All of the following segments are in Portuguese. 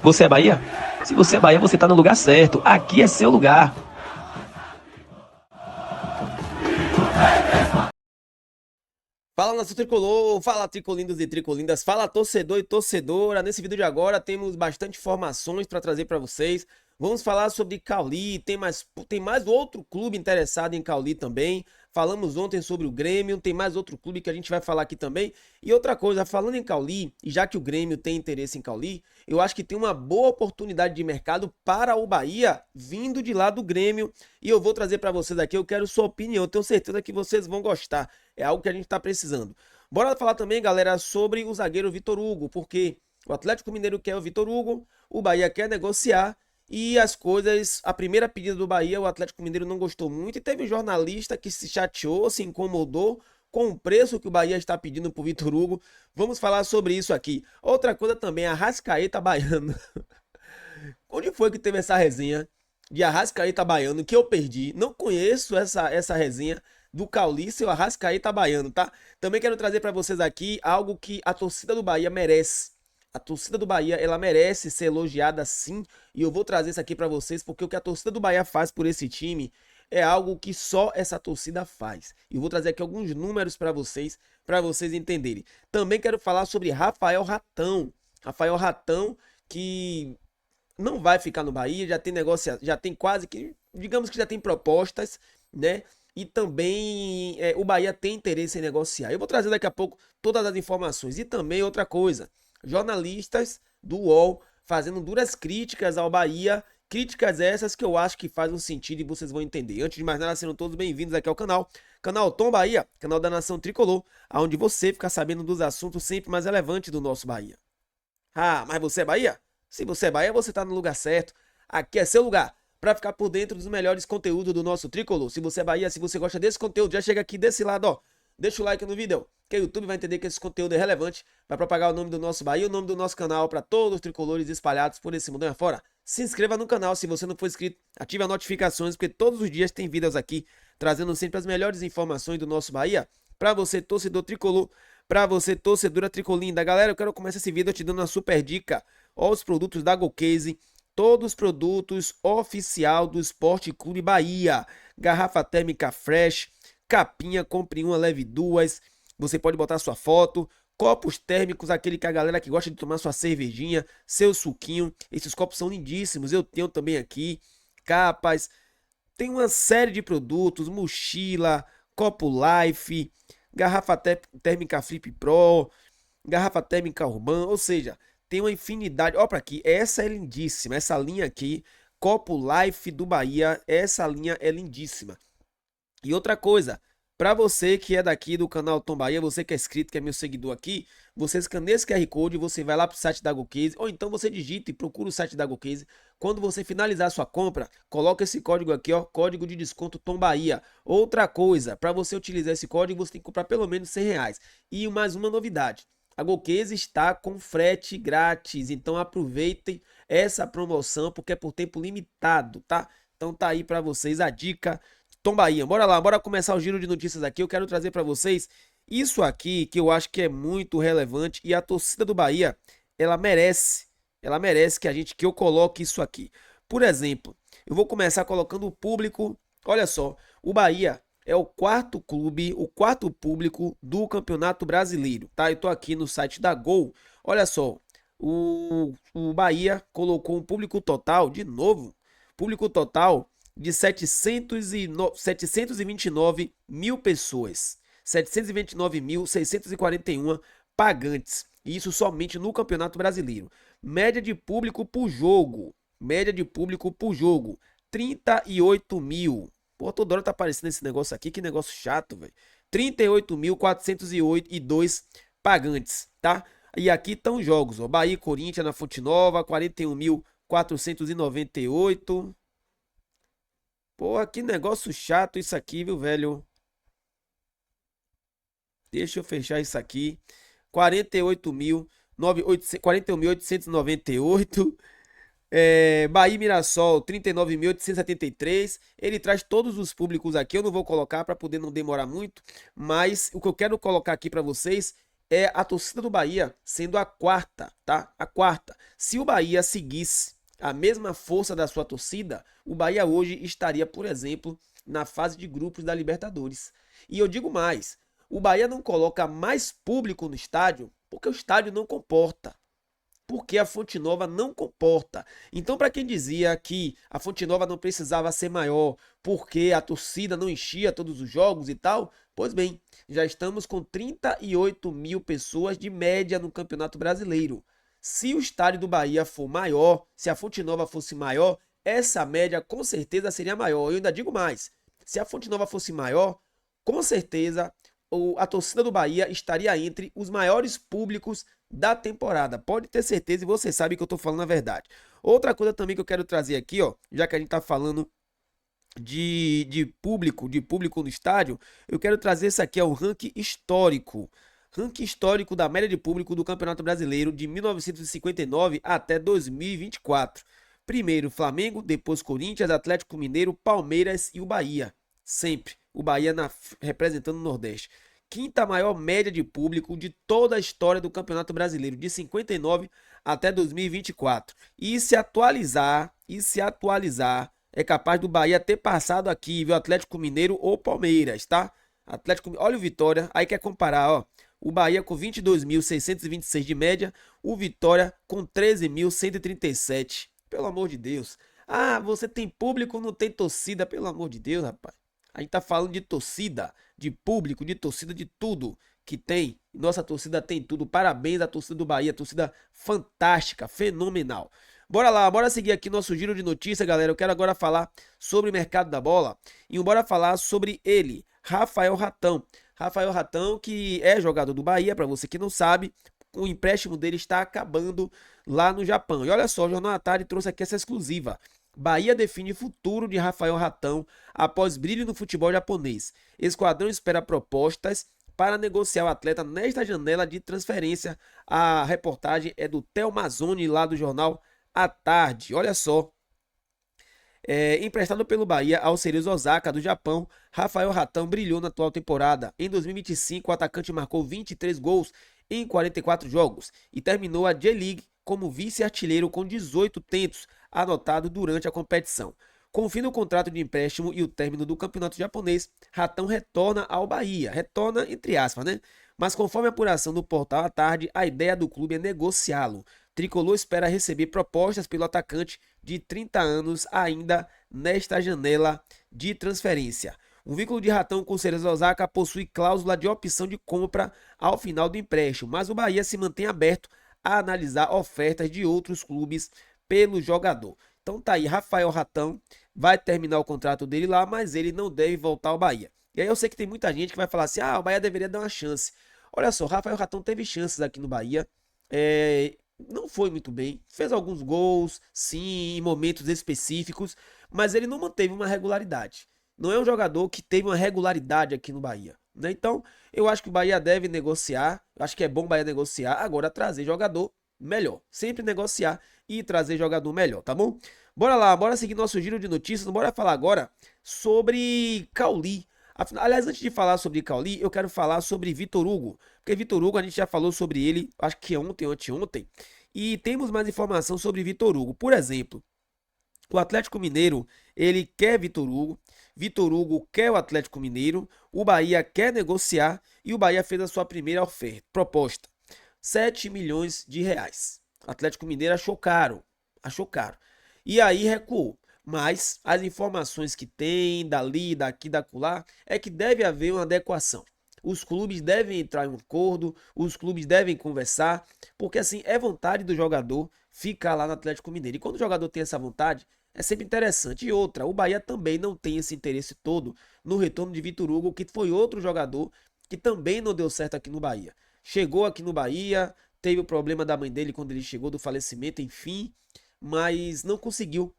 Você é Bahia? Se você é Bahia, você tá no lugar certo. Aqui é seu lugar. Fala, nação tricolor, fala tricolindos e tricolindas, fala torcedor e torcedora. Nesse vídeo de agora temos bastante informações para trazer para vocês. Vamos falar sobre Cauli, tem mais outro clube interessado em Cauli também. Falamos ontem sobre o Grêmio, tem mais outro clube que a gente vai falar aqui também. E outra coisa, falando em Cauli, e já que o Grêmio tem interesse em Cauli, eu acho que tem uma boa oportunidade de mercado para o Bahia vindo de lá do Grêmio. E eu vou trazer para vocês aqui, eu quero sua opinião, eu tenho certeza que vocês vão gostar. É algo que a gente está precisando. Bora falar também, galera, sobre o zagueiro Vitor Hugo, porque o Atlético Mineiro quer o Vitor Hugo, o Bahia quer negociar e as coisas, a primeira pedida do Bahia, o Atlético Mineiro não gostou muito e teve um jornalista que se chateou, se incomodou com o preço que o Bahia está pedindo por Vitor Hugo. Vamos falar sobre isso aqui. Outra coisa também, Arrascaeta baiano. Onde foi que teve essa resenha de Arrascaeta baiano que eu perdi? Não conheço essa resenha do Caulice e o Arrascaeta baiano, tá? Também quero trazer para vocês aqui algo que a torcida do Bahia merece. A torcida do Bahia, ela merece ser elogiada sim, e eu vou trazer isso aqui para vocês porque o que a torcida do Bahia faz por esse time é algo que só essa torcida faz. E eu vou trazer aqui alguns números para vocês entenderem. Também quero falar sobre Rafael Ratão. Rafael Ratão que não vai ficar no Bahia, já tem negócio, já tem quase que, digamos que já tem propostas, né? E também o Bahia tem interesse em negociar. Eu vou trazer daqui a pouco todas as informações. E também outra coisa, jornalistas do UOL fazendo duras críticas ao Bahia, críticas essas que eu acho que fazem um sentido e vocês vão entender. Antes de mais nada, sejam todos bem-vindos aqui ao canal Tom Bahia, canal da Nação Tricolor, onde você fica sabendo dos assuntos sempre mais relevantes do nosso Bahia. Ah, mas você é Bahia? Se você é Bahia, você tá no lugar certo. Aqui é seu lugar para ficar por dentro dos melhores conteúdos do nosso Tricolor. Se você é Bahia, se você gosta desse conteúdo, já chega aqui desse lado, ó. Deixa o like no vídeo, que o YouTube vai entender que esse conteúdo é relevante, vai propagar o nome do nosso Bahia e o nome do nosso canal para todos os tricolores espalhados por esse mundo afora. Se inscreva no canal se você não for inscrito, ative as notificações, porque todos os dias tem vídeos aqui trazendo sempre as melhores informações do nosso Bahia para você, torcedor tricolor, para você, torcedora tricolinda. Galera, eu quero começar esse vídeo te dando uma super dica. Ó, os produtos da GoCase, todos os produtos oficial do Esporte Clube Bahia. Garrafa térmica fresh, capinha, compre uma, leve duas. Você pode botar sua foto. Copos térmicos, aquele que a galera que gosta de tomar sua cervejinha, seu suquinho. Esses copos são lindíssimos, eu tenho também aqui. Capas, tem uma série de produtos, mochila, copo Life, garrafa térmica Flip Pro, garrafa térmica Urban, ou seja, tem uma infinidade. Ó, para aqui, essa é lindíssima, essa linha aqui, copo Life do Bahia, essa linha é lindíssima. E outra coisa, para você que é daqui do canal Tom Bahia, você que é inscrito, que é meu seguidor aqui, você escaneia esse QR Code, você vai lá pro site da GoCase, ou então você digita e procura o site da GoCase. Quando você finalizar a sua compra, coloca esse código aqui, ó, código de desconto Tom Bahia. Outra coisa, para você utilizar esse código, você tem que comprar pelo menos R$ 100. E mais uma novidade, a GoCase está com frete grátis, então aproveitem essa promoção porque é por tempo limitado, tá? Então tá aí para vocês a dica Tom Bahia. Bora lá, bora começar o giro de notícias aqui. Eu quero trazer para vocês isso aqui que eu acho que é muito relevante e a torcida do Bahia, ela merece que eu coloque isso aqui. Por exemplo, eu vou começar colocando o público. Olha só, o Bahia é o quarto clube, o quarto público do Campeonato Brasileiro, tá? Eu tô aqui no site da Gol. Olha só, o Bahia colocou um público total, de novo, público total de 729 mil pessoas. 729.641 pagantes. Isso somente no Campeonato Brasileiro. Média de público por jogo. Média de público por jogo. 38 mil. Pô, toda hora tá aparecendo esse negócio aqui. Que negócio chato, velho. 38.402 pagantes, tá? E aqui estão os jogos, ó. Bahia e Corinthians na Fonte Nova, 41.498. Pô, que negócio chato isso aqui, viu, velho? Deixa eu fechar isso aqui. 41.898. Bahia e Mirassol, 39.873. Ele traz todos os públicos aqui. Eu não vou colocar para poder não demorar muito. Mas o que eu quero colocar aqui para vocês é a torcida do Bahia sendo a quarta, tá? A quarta. Se o Bahia seguisse a mesma força da sua torcida, o Bahia hoje estaria, por exemplo, na fase de grupos da Libertadores. E eu digo mais, o Bahia não coloca mais público no estádio porque o estádio não comporta. Porque a Fonte Nova não comporta. Então, para quem dizia que a Fonte Nova não precisava ser maior porque a torcida não enchia todos os jogos e tal, pois bem, já estamos com 38 mil pessoas de média no Campeonato Brasileiro. Se o estádio do Bahia for maior, se a Fonte Nova fosse maior, essa média com certeza seria maior. Eu ainda digo mais, se a Fonte Nova fosse maior, com certeza a torcida do Bahia estaria entre os maiores públicos da temporada. Pode ter certeza e você sabe que eu tô falando a verdade. Outra coisa também que eu quero trazer aqui, ó, já que a gente tá falando de público no estádio, eu quero trazer isso aqui, é o ranking histórico. Ranking histórico da média de público do Campeonato Brasileiro de 1959 até 2024. Primeiro Flamengo, depois Corinthians, Atlético Mineiro, Palmeiras e o Bahia. Sempre o Bahia representando o Nordeste. Quinta maior média de público de toda a história do Campeonato Brasileiro, de 59 até 2024. E se atualizar, é capaz do Bahia ter passado aqui, viu? Atlético Mineiro ou Palmeiras, tá? Olha o Vitória, aí quer comparar, ó. O Bahia com 22.626 de média, o Vitória com 13.137. Pelo amor de Deus. Ah, você tem público, não tem torcida, pelo amor de Deus, rapaz. A gente tá falando de torcida, de público, de torcida, de tudo que tem. Nossa torcida tem tudo. Parabéns à torcida do Bahia, torcida fantástica, fenomenal. Bora lá, bora seguir aqui nosso giro de notícias, galera. Eu quero agora falar sobre o mercado da bola e bora falar sobre ele, Rafael Ratão. Rafael Ratão, que é jogador do Bahia, para você que não sabe, o empréstimo dele está acabando lá no Japão. E olha só, o Jornal à Tarde trouxe aqui essa exclusiva. Bahia define futuro de Rafael Ratão após brilho no futebol japonês. Esquadrão espera propostas para negociar o atleta nesta janela de transferência. A reportagem é do Theo Mazzoni, lá do Jornal à Tarde. Olha só. Emprestado pelo Bahia ao Cerezo Osaka do Japão, Rafael Ratão brilhou na atual temporada. Em 2025, o atacante marcou 23 gols em 44 jogos e terminou a J-League como vice-artilheiro com 18 tentos anotado durante a competição. Com o fim do contrato de empréstimo e o término do campeonato japonês, Ratão retorna ao Bahia. Retorna entre aspas, né? Mas conforme a apuração do portal à tarde, a ideia do clube é negociá-lo. Tricolor espera receber propostas pelo atacante de 30 anos ainda nesta janela de transferência. O vínculo de Ratão com o Cerezo Osaka possui cláusula de opção de compra ao final do empréstimo, mas o Bahia se mantém aberto a analisar ofertas de outros clubes pelo jogador. Então tá aí, Rafael Ratão vai terminar o contrato dele lá, mas ele não deve voltar ao Bahia. E aí eu sei que tem muita gente que vai falar assim, o Bahia deveria dar uma chance. Olha só, Rafael Ratão teve chances aqui no Bahia, não foi muito bem, fez alguns gols, sim, em momentos específicos, mas ele não manteve uma regularidade. Não é um jogador que teve uma regularidade aqui no Bahia, né? Então, eu acho que o Bahia deve negociar, acho que é bom o Bahia negociar, agora trazer jogador melhor. Sempre negociar e trazer jogador melhor, tá bom? Bora lá, bora seguir nosso giro de notícias, bora falar agora sobre Cauli. Aliás, antes de falar sobre Cauli, eu quero falar sobre Vitor Hugo, porque Vitor Hugo a gente já falou sobre ele, acho que ontem ou anteontem, e temos mais informação sobre Vitor Hugo. Por exemplo, o Atlético Mineiro, ele quer Vitor Hugo quer o Atlético Mineiro, o Bahia quer negociar e o Bahia fez a sua primeira proposta, 7 milhões de reais. O Atlético Mineiro achou caro. E aí recuou. Mas as informações que tem dali, daqui, dacolá, é que deve haver uma adequação. Os clubes devem entrar em um acordo, os clubes devem conversar, porque assim é vontade do jogador ficar lá no Atlético Mineiro. E quando o jogador tem essa vontade, é sempre interessante. E outra, o Bahia também não tem esse interesse todo no retorno de Vitor Hugo, que foi outro jogador que também não deu certo aqui no Bahia. Chegou aqui no Bahia, teve o problema da mãe dele quando ele chegou, do falecimento, enfim, mas não conseguiu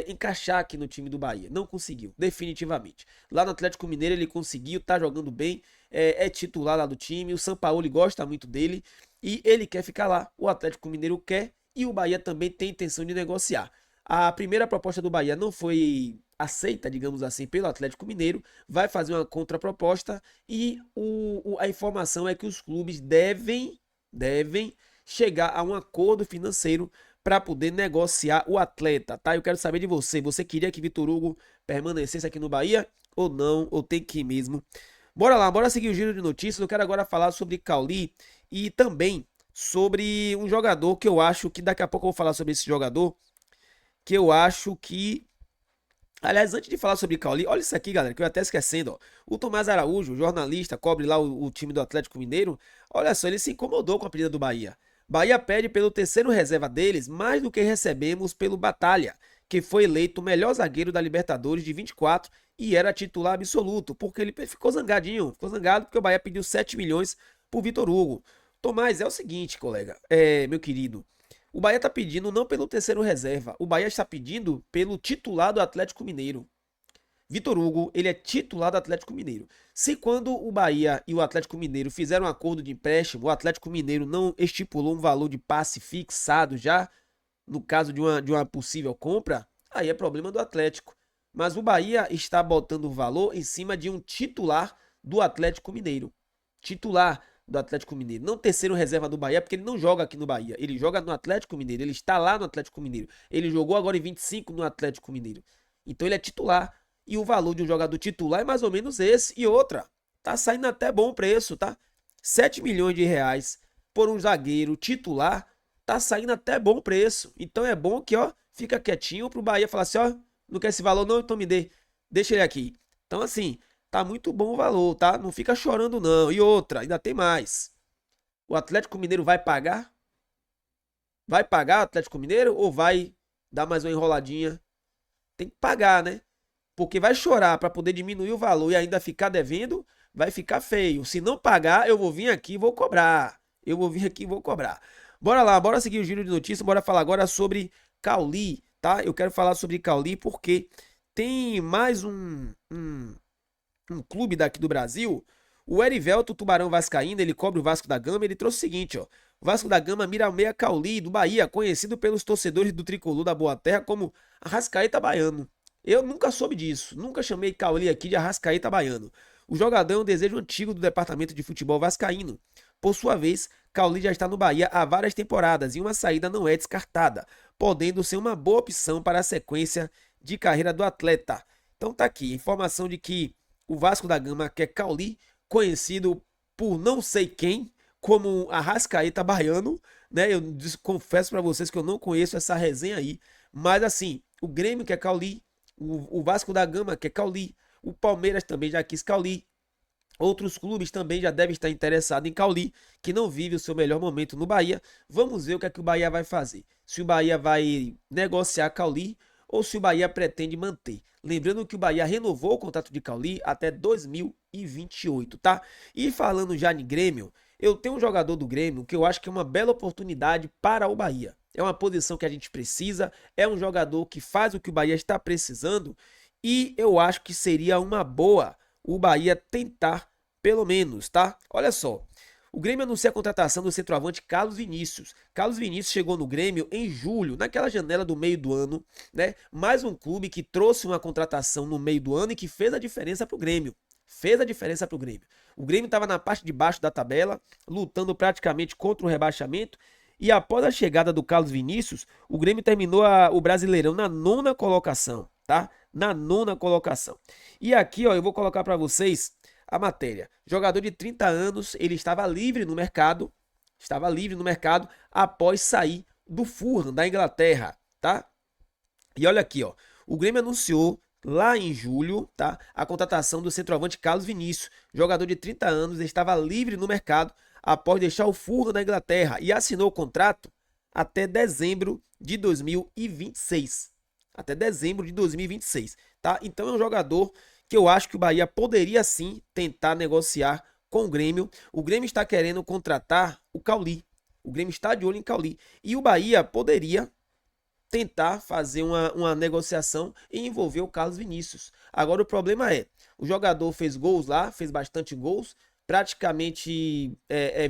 encaixar aqui no time do Bahia. Não conseguiu, definitivamente. Lá no Atlético Mineiro ele conseguiu, tá jogando bem, é titular lá do time, o Sampaoli gosta muito dele e ele quer ficar lá. O Atlético Mineiro quer e o Bahia também tem intenção de negociar. A primeira proposta do Bahia não foi aceita, digamos assim, pelo Atlético Mineiro, vai fazer uma contraproposta e a informação é que os clubes devem chegar a um acordo financeiro para poder negociar o atleta, tá? Eu quero saber de você. Você queria que Vitor Hugo permanecesse aqui no Bahia ou não? Ou tem que ir mesmo? Bora lá, bora seguir o giro de notícias. Eu quero agora falar sobre Cauli e também sobre um jogador que eu acho que daqui a pouco eu vou falar sobre esse jogador, que eu acho que. Aliás, antes de falar sobre Cauli, olha isso aqui, galera, que eu ia até esquecendo, ó. O Tomás Araújo, jornalista, cobre lá o time do Atlético Mineiro. Olha só, ele se incomodou com a pedida do Bahia. Bahia pede pelo terceiro reserva deles mais do que recebemos pelo Batalha, que foi eleito o melhor zagueiro da Libertadores de 24 e era titular absoluto, porque ele ficou zangadinho, ficou zangado porque o Bahia pediu 7 milhões por Vitor Hugo. Tomás, é o seguinte, colega, meu querido. O Bahia está pedindo não pelo terceiro reserva, o Bahia está pedindo pelo titular do Atlético Mineiro. Vitor Hugo, ele é titular do Atlético Mineiro. Se quando o Bahia e o Atlético Mineiro fizeram um acordo de empréstimo, o Atlético Mineiro não estipulou um valor de passe fixado já, no caso de uma possível compra, aí é problema do Atlético. Mas o Bahia está botando o valor em cima de um titular do Atlético Mineiro. Titular do Atlético Mineiro. Não terceiro reserva do Bahia, porque ele não joga aqui no Bahia. Ele joga no Atlético Mineiro. Ele está lá no Atlético Mineiro. Ele jogou agora em 25 no Atlético Mineiro. Então ele é titular. E o valor de um jogador titular é mais ou menos esse. E outra, tá saindo até bom preço, tá? 7 milhões de reais por um zagueiro titular, tá saindo até bom preço. Então é bom que, ó, fica quietinho pro Bahia falar assim, ó, não quer esse valor não, então me dê. Deixa ele aqui. Então assim, tá muito bom o valor, tá? Não fica chorando não. E outra, ainda tem mais. O Atlético Mineiro vai pagar? Vai pagar o Atlético Mineiro ou vai dar mais uma enroladinha? Tem que pagar, né? Porque vai chorar para poder diminuir o valor e ainda ficar devendo, vai ficar feio. Se não pagar, eu vou vir aqui e vou cobrar. Eu vou vir aqui e vou cobrar. Bora lá, bora seguir o giro de notícias, bora falar agora sobre Cauli, tá? Eu quero falar sobre Cauli porque tem mais um clube daqui do Brasil, o Erivelto Tubarão Vascaíno, ele cobre o Vasco da Gama, ele trouxe o seguinte, ó. Vasco da Gama mira o meia Cauli do Bahia, conhecido pelos torcedores do Tricolor da Boa Terra como Arrascaeta Baiano. Eu nunca soube disso, nunca chamei Cauli aqui de Arrascaeta Baiano. O jogador é um desejo antigo do departamento de futebol vascaíno. Por sua vez, Cauli já está no Bahia há várias temporadas e uma saída não é descartada, podendo ser uma boa opção para a sequência de carreira do atleta. Então tá aqui, informação de que o Vasco da Gama quer Cauli, conhecido por não sei quem, como Arrascaeta Baiano, né? Eu confesso para vocês que eu não conheço essa resenha aí, mas assim, o Grêmio quer Cauli, o Vasco da Gama quer Cauli, o Palmeiras também já quis Cauli, outros clubes também já devem estar interessados em Cauli, que não vive o seu melhor momento no Bahia. Vamos ver o que é que o Bahia vai fazer. Se o Bahia vai negociar Cauli ou se o Bahia pretende manter. Lembrando que o Bahia renovou o contrato de Cauli até 2028, tá? E falando já em Grêmio, eu tenho um jogador do Grêmio que eu acho que é uma bela oportunidade para o Bahia. É uma posição que a gente precisa, é um jogador que faz o que o Bahia está precisando e eu acho que seria uma boa o Bahia tentar pelo menos, tá? Olha só, o Grêmio anuncia a contratação do centroavante Carlos Vinícius. Carlos Vinícius chegou no Grêmio em julho, naquela janela do meio do ano, né? Mais um clube que trouxe uma contratação no meio do ano e que fez a diferença pro Grêmio. Fez a diferença pro Grêmio. O Grêmio estava na parte de baixo da tabela, lutando praticamente contra o rebaixamento. E após a chegada do Carlos Vinícius, o Grêmio terminou o Brasileirão na nona colocação, tá? Na nona colocação. E aqui, ó, eu vou colocar para vocês a matéria. Jogador de 30 anos, ele estava livre no mercado após sair do Fulham da Inglaterra, tá? E olha aqui, ó, o Grêmio anunciou lá em julho, tá, a contratação do centroavante Carlos Vinícius, jogador de 30 anos, estava livre no mercado após deixar o Fulham da Inglaterra e assinou o contrato até dezembro de 2026. Até dezembro de 2026, tá? Então é um jogador que eu acho que o Bahia poderia sim tentar negociar com o Grêmio. O Grêmio está querendo contratar o Cauli. O Grêmio está de olho em Cauli. E o Bahia poderia tentar fazer uma negociação e envolver o Carlos Vinícius. Agora o problema é, o jogador fez gols lá, fez bastante gols, praticamente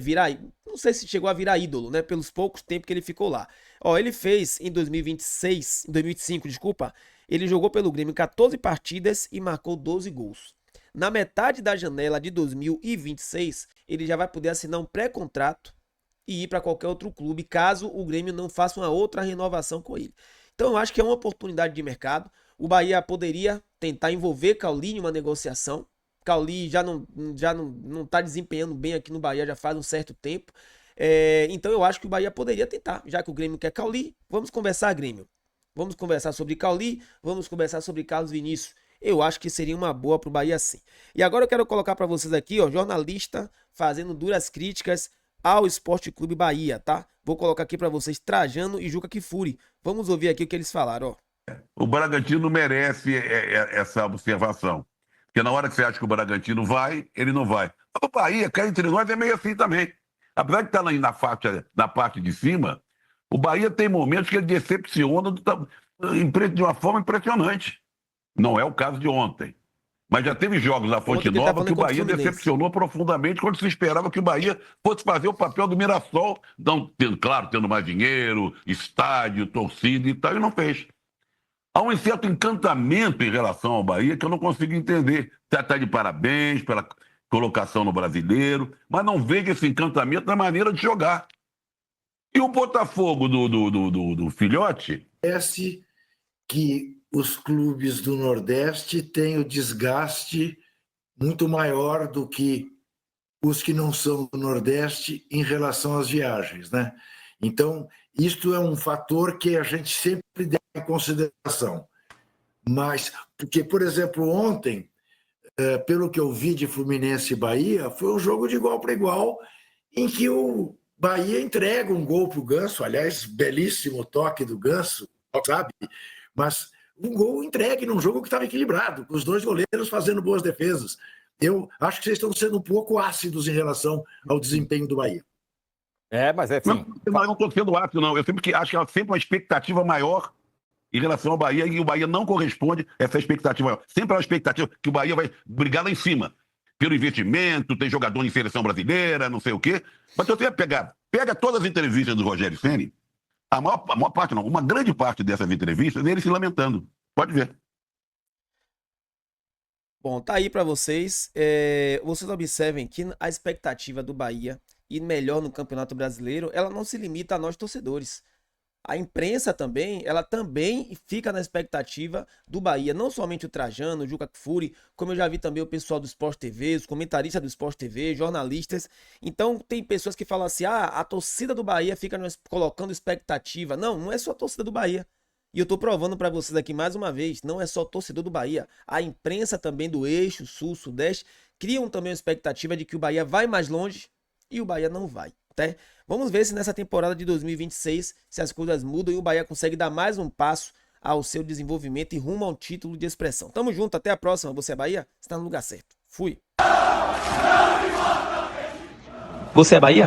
virar, não sei se chegou a virar ídolo, né, pelos poucos tempos que ele ficou lá. Ó, ele fez em 2025, desculpa, ele jogou pelo Grêmio 14 partidas e marcou 12 gols. Na metade da janela de 2026, ele já vai poder assinar um pré-contrato e ir para qualquer outro clube, caso o Grêmio não faça uma outra renovação com ele. Então eu acho que é uma oportunidade de mercado. O Bahia poderia tentar envolver Cauli em uma negociação. Cauli já não tá desempenhando bem aqui no Bahia já faz um certo tempo. Então eu acho que o Bahia poderia tentar, já que o Grêmio quer Cauli. Vamos conversar, Grêmio. Vamos conversar sobre Cauli, vamos conversar sobre Carlos Vinícius. Eu acho que seria uma boa pro Bahia sim. E agora eu quero colocar para vocês aqui, ó, jornalista fazendo duras críticas ao Esporte Clube Bahia, tá? Vou colocar aqui para vocês Trajano e Juca Kfouri. Vamos ouvir aqui o que eles falaram, ó. O Bragantino merece essa observação. Porque na hora que você acha que o Bragantino vai, ele não vai. O Bahia, cá entre nós, é meio assim também. Apesar de estar na parte de cima, o Bahia tem momentos que ele decepciona de uma forma impressionante. Não é o caso de ontem. Mas já teve jogos na Fonte Nova que o Bahia decepcionou profundamente quando se esperava que o Bahia fosse fazer o papel do Mirassol, claro, tendo mais dinheiro, estádio, torcida e tal, e não fez. Há um certo encantamento em relação ao Bahia que eu não consigo entender. Está de parabéns pela colocação no Brasileiro, mas não vejo esse encantamento na maneira de jogar. E o Botafogo do Filhote? Parece que os clubes do Nordeste têm o desgaste muito maior do que os que não são do Nordeste em relação às viagens, né? Então, isto é um fator que a gente sempre dá em consideração. Mas, porque, por exemplo, ontem, pelo que eu vi de Fluminense e Bahia, foi um jogo de igual para igual, em que o Bahia entrega um gol para o Ganso, aliás, belíssimo toque do Ganso, sabe? Mas um gol entregue num jogo que estava equilibrado, com os dois goleiros fazendo boas defesas. Eu acho que vocês estão sendo um pouco ácidos em relação ao desempenho do Bahia. Mas é assim. Não estou sendo ácido, não. Eu sempre acho que há sempre uma expectativa maior em relação ao Bahia e o Bahia não corresponde a essa expectativa maior. Sempre há uma expectativa que o Bahia vai brigar lá em cima. Pelo investimento, tem jogador em seleção brasileira, não sei o quê. Mas se você pega todas as entrevistas do Rogério Ceni, a maior parte não, uma grande parte dessas entrevistas é ele se lamentando. Pode ver. Bom, tá aí pra vocês. Vocês observem que a expectativa do Bahia ir melhor no Campeonato Brasileiro, ela não se limita a nós torcedores. A imprensa também, ela também fica na expectativa do Bahia, não somente o Trajano, o Juca Kfouri, como eu já vi também o pessoal do Sport TV, os comentaristas do Sport TV, jornalistas. Então tem pessoas que falam assim, a torcida do Bahia fica colocando expectativa. Não, não é só a torcida do Bahia. E eu tô provando para vocês aqui mais uma vez, não é só torcedor do Bahia. A imprensa também do eixo, sul, sudeste, criam também a expectativa de que o Bahia vai mais longe e o Bahia não vai. Vamos ver se nessa temporada de 2026, se as coisas mudam e o Bahia consegue dar mais um passo ao seu desenvolvimento e rumo ao título de expressão. Tamo junto, até a próxima. Você é Bahia? Você tá no lugar certo. Fui. Você é Bahia?